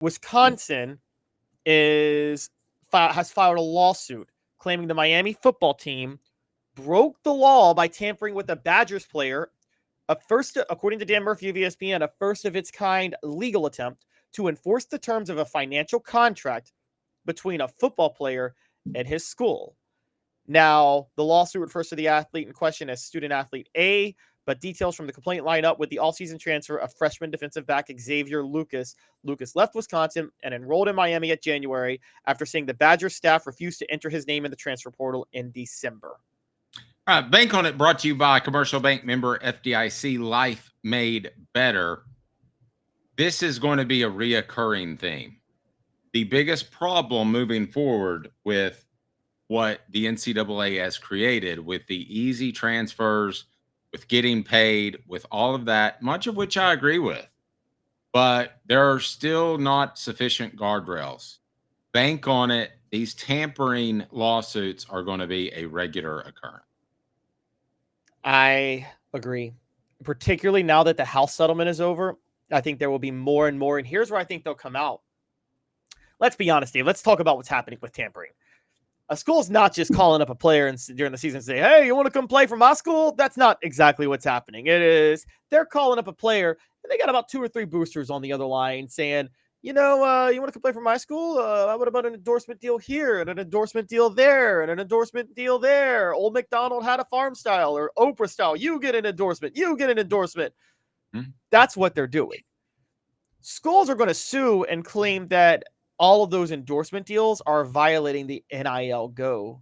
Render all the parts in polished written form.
Wisconsin has filed a lawsuit claiming the Miami football team broke the law by tampering with a Badgers player, according to Dan Murphy of ESPN, a first of its kind legal attempt to enforce the terms of a financial contract between a football player and his school. Now, the lawsuit refers to the athlete in question as student athlete A, but details from the complaint line up with the all-season transfer of freshman defensive back Xavier Lucas. Lucas left Wisconsin and enrolled in Miami at January after seeing the Badgers staff refuse to enter his name in the transfer portal in December. All right, Bank on It brought to you by Commercial Bank member FDIC, Life Made Better. This is going to be a reoccurring theme. The biggest problem moving forward with what the NCAA has created with the easy transfers, with getting paid, with all of that, much of which I agree with, but there are still not sufficient guardrails. Bank on it. These tampering lawsuits are going to be a regular occurrence. I agree. Particularly now that the House settlement is over, I think there will be more and more. And here's where I think they'll come out. Let's be honest, Dave. Let's talk about what's happening with tampering. A school's not just calling up a player during the season and say, hey, you want to come play for my school? That's not exactly what's happening. It is they're calling up a player, and they got about 2 or 3 boosters on the other line saying, you want to come play for my school? What about an endorsement deal here and an endorsement deal there and an endorsement deal there? Old McDonald had a farm style or Oprah style. You get an endorsement. You get an endorsement. That's what they're doing. Schools are going to sue and claim that all of those endorsement deals are violating the NIL Go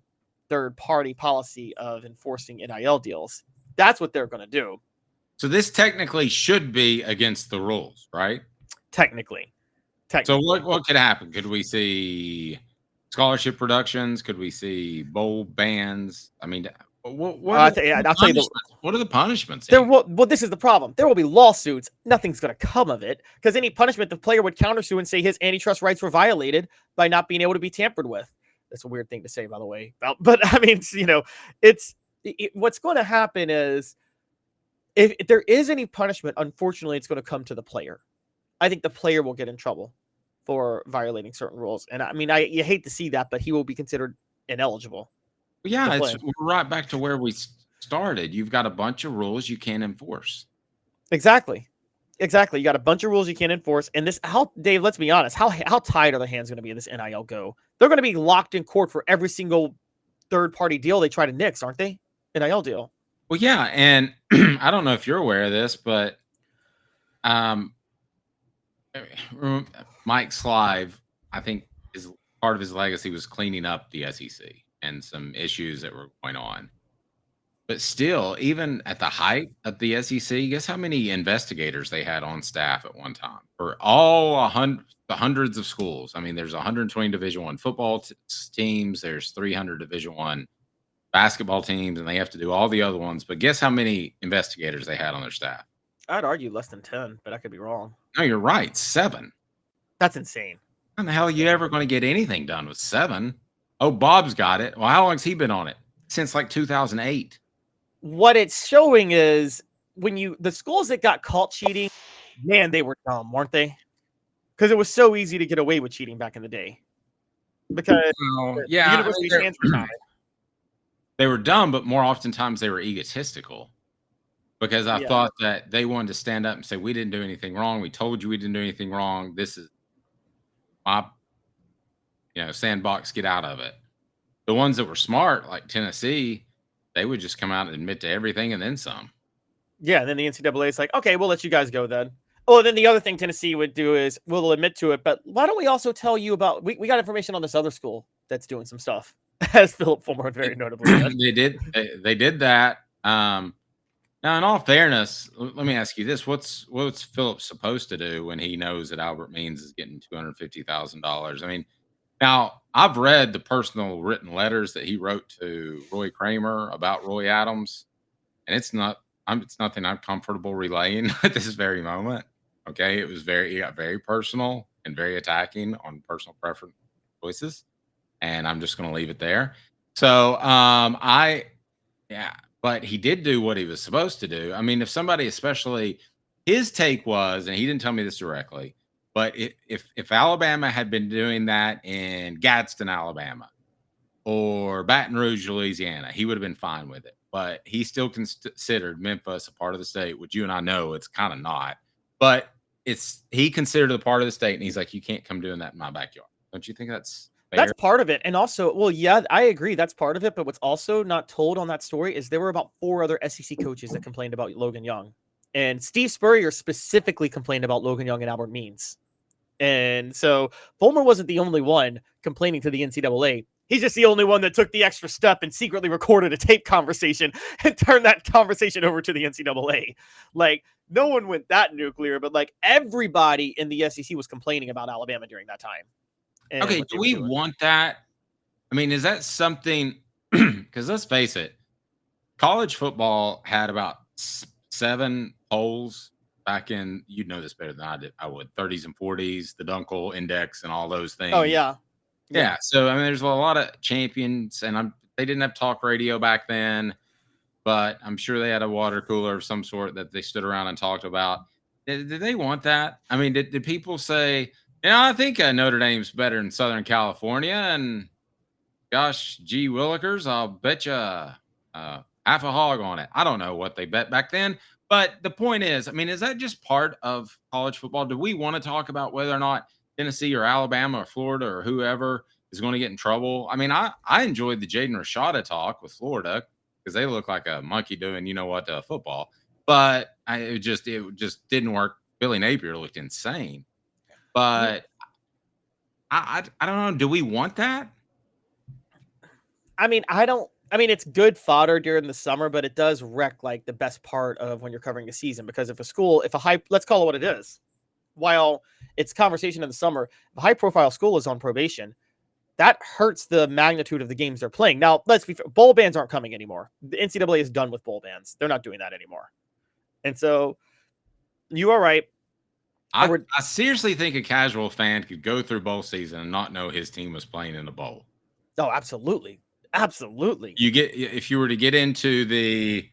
third-party policy of enforcing NIL deals. That's what they're going to do. So this technically should be against the rules, right? Technically. So what could happen? Could we see scholarship reductions? Could we see bowl bans? I mean, what are the punishments? Well, this is the problem. There will be lawsuits. Nothing's going to come of it because any punishment, the player would countersue and say his antitrust rights were violated by not being able to be tampered with. That's a weird thing to say, by the way. But I mean, what's going to happen is if there is any punishment, unfortunately, it's going to come to the player. I think the player will get in trouble for violating certain rules. And I mean, you hate to see that, but he will be considered ineligible. Yeah, we're right back to where we started. You've got a bunch of rules you can't enforce. Exactly. You got a bunch of rules you can't enforce. And Dave, let's be honest, how tied are the hands going to be in this NIL Go? They're going to be locked in court for every single third-party deal they try to nix, aren't they? NIL deal. Well, yeah, and I don't know if you're aware of this, but Mike Slive, I think part of his legacy was cleaning up the SEC and some issues that were going on. But still, even at the height of the SEC, guess how many investigators they had on staff at one time for all the hundreds of schools? I mean, there's 120 Division I football teams. There's 300 Division I basketball teams, and they have to do all the other ones. But guess how many investigators they had on their staff? I'd argue less than 10, but I could be wrong. No, you're right. 7. That's insane. How the hell are you ever going to get anything done with 7? Oh, Bob's got it. Well, how long has he been on it? Since like 2008. What it's showing is the schools that got caught cheating, man, they were dumb, weren't they? Because it was so easy to get away with cheating back in the day. Because the university's hands were tied. They were dumb, but more oftentimes they were egotistical. Because I thought that they wanted to stand up and say, we didn't do anything wrong. We told you we didn't do anything wrong. This is my sandbox, get out of it. The ones that were smart, like Tennessee, they would just come out and admit to everything and then some. Yeah, and then the NCAA is like, okay, we'll let you guys go then. Oh, then the other thing Tennessee would do is we'll admit to it, but why don't we also tell you about we got information on this other school that's doing some stuff, as Philip Fulmer very notably did. They did that. Now, in all fairness, let me ask you this: what's Philip supposed to do when he knows that Albert Means is getting $250,000? I mean, now I've read the personal written letters that he wrote to Roy Kramer about Roy Adams, and it's nothing I'm comfortable relaying at this very moment. Okay, he got very personal and very attacking on personal preference choices, and I'm just going to leave it there. So, but he did do what he was supposed to do. I mean, if somebody, especially his take was, and he didn't tell me this directly, But if Alabama had been doing that in Gadsden, Alabama, or Baton Rouge, Louisiana, he would have been fine with it. But he still considered Memphis a part of the state, which you and I know it's kind of not. But he considered it a part of the state, and he's like, you can't come doing that in my backyard. Don't you think that's fair? That's part of it. And also, well, yeah, I agree. That's part of it. But what's also not told on that story is there were about 4 other SEC coaches that complained about Logan Young. And Steve Spurrier specifically complained about Logan Young and Albert Means. And so Fulmer wasn't the only one complaining to the NCAA. He's just the only one that took the extra step and secretly recorded a tape conversation and turned that conversation over to the NCAA. Like, no one went that nuclear, but like everybody in the SEC was complaining about Alabama during that time. Okay, do we want that? I mean, is that something? Because let's face it, college football had about 7 polls back in, you'd know this better than I would, 30s and 40s, the Dunkel Index and all those things. Oh, yeah. Yeah. So, I mean, there's a lot of champions, and they didn't have talk radio back then, but I'm sure they had a water cooler of some sort that they stood around and talked about. Did they want that? I mean, did people say, I think Notre Dame's better in Southern California, and gosh, gee willikers, I'll bet you half a hog on it. I don't know what they bet back then. But the point is, I mean, is that just part of college football? Do we want to talk about whether or not Tennessee or Alabama or Florida or whoever is going to get in trouble? I mean, I enjoyed the Jaden Rashada talk with Florida because they look like a monkey doing, football. But it just didn't work. Billy Napier looked insane. But I don't know. Do we want that? I mean, it's good fodder during the summer, but it does wreck like the best part of when you're covering the season. Because if a high, let's call it what it is, while it's conversation in the summer, if a high profile school is on probation, that hurts the magnitude of the games they're playing. Now, let's be fair, bowl bans aren't coming anymore. The NCAA is done with bowl bans. They're not doing that anymore. And so you are right. I seriously think a casual fan could go through bowl season and not know his team was playing in a bowl. Oh, absolutely. Absolutely. If you were to get into the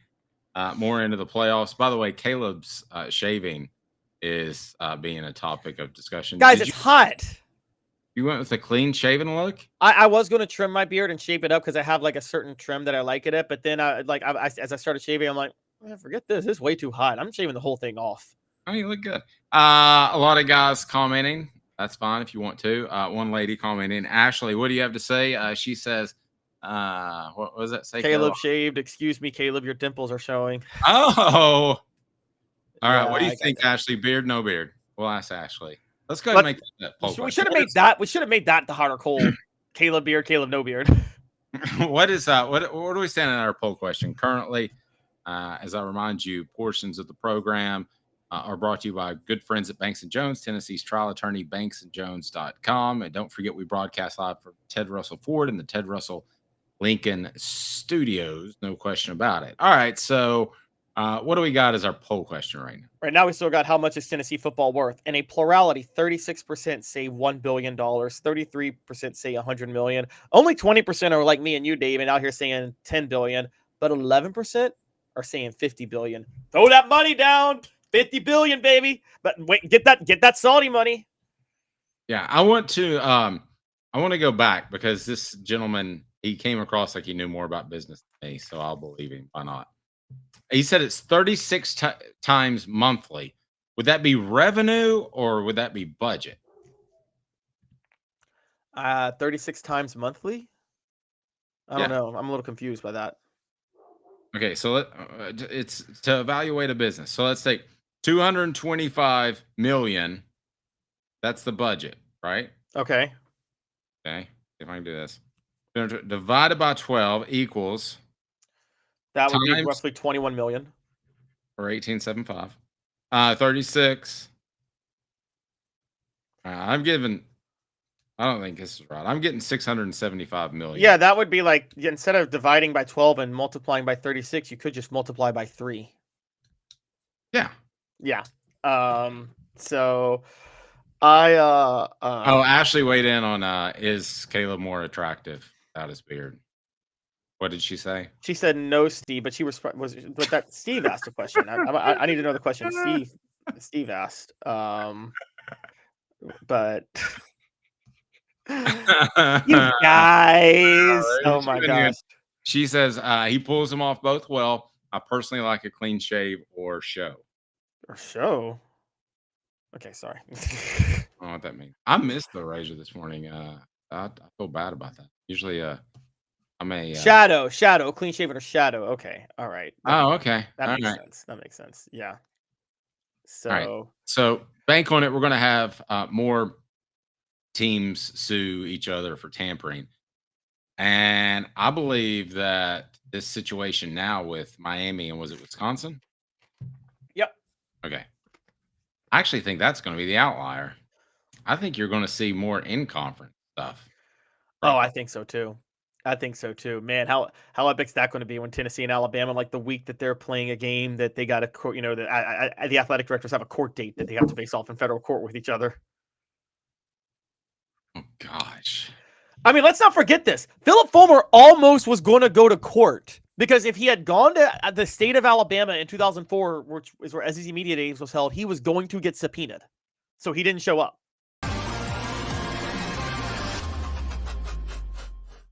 more into the playoffs. By the way, Caleb's shaving is being a topic of discussion. Guys, it's hot. You went with a clean shaven look? I was going to trim my beard and shape it up because I have like a certain trim that I like it, but then as I started shaving, I'm like, forget this. This is way too hot. I'm shaving the whole thing off. Oh, you look good. A lot of guys commenting. That's fine if you want to. One lady commenting, Ashley, what do you have to say? She says, what does that say? Caleb shaved. Excuse me, Caleb, your dimples are showing. Oh, all right. What do you think, Ashley? Beard, no beard? We'll ask Ashley. Let's go ahead and make that poll. We should have made that. We should have made that the hot or cold. Caleb beard, Caleb no beard. What is that? What do we stand in our poll question currently? As I remind you, portions of the program are brought to you by good friends at Banks & Jones, Tennessee's trial attorney, banksandjones.com. And don't forget, we broadcast live from Ted Russell Ford and the Ted Russell Lincoln Studios. No question about it. All right, so what do we got as our poll question right now? Right now, we still got how much is Tennessee football worth? And a plurality, 36% say $1 billion, 33% say $100 million. Only 20% are like me and you, Dave, and out here saying $10 billion, but 11% are saying $50 billion. Throw that money down. $50 billion, baby. But wait, get that Saudi money. Yeah, I want to go back because this gentleman, he came across like he knew more about business than me, so I'll believe him. Why not? He said it's 36 times monthly. Would that be revenue or would that be budget? 36 times monthly? I don't know. I'm a little confused by that. Okay, so it's to evaluate a business. So let's take 225 million. That's the budget, right? Okay. Okay. If I can do this. Divided by 12 equals. That would be roughly 21 million. Or 1875. 36. I don't think this is right. I'm getting 675 million. Yeah, that would be like, instead of dividing by 12 and multiplying by 36, you could just multiply by 3. Yeah. Yeah. So I Ashley weighed in on is Caleb more attractive without his beard? What did she say? She said no, Steve, but that Steve asked a question. I need to know the question Steve asked. but you guys, oh my gosh. She says he pulls them off both well. I personally like a clean shave or show. Or show. Okay, sorry. I don't know what that means. I missed the razor this morning. I feel bad about that. Usually, I'm a shadow, clean shaven or shadow. Okay, all right. Okay. That All makes right. sense. That makes sense. Yeah. All right. So So bank on it. We're going to have more teams sue each other for tampering. And I believe that this situation now with Miami and was it Wisconsin? Yep. Okay. I actually think that's going to be the outlier. I think you're going to see more in conference stuff. Oh, I think so too. I think so too. Man, how epic's that going to be when Tennessee and Alabama, like the week that they're playing a game that they got a court, the athletic directors have a court date that they have to face off in federal court with each other. Oh gosh. I mean, let's not forget this. Philip Fulmer almost was going to go to court because if he had gone to the state of Alabama in 2004, which is where SEC Media Days was held, he was going to get subpoenaed. So he didn't show up.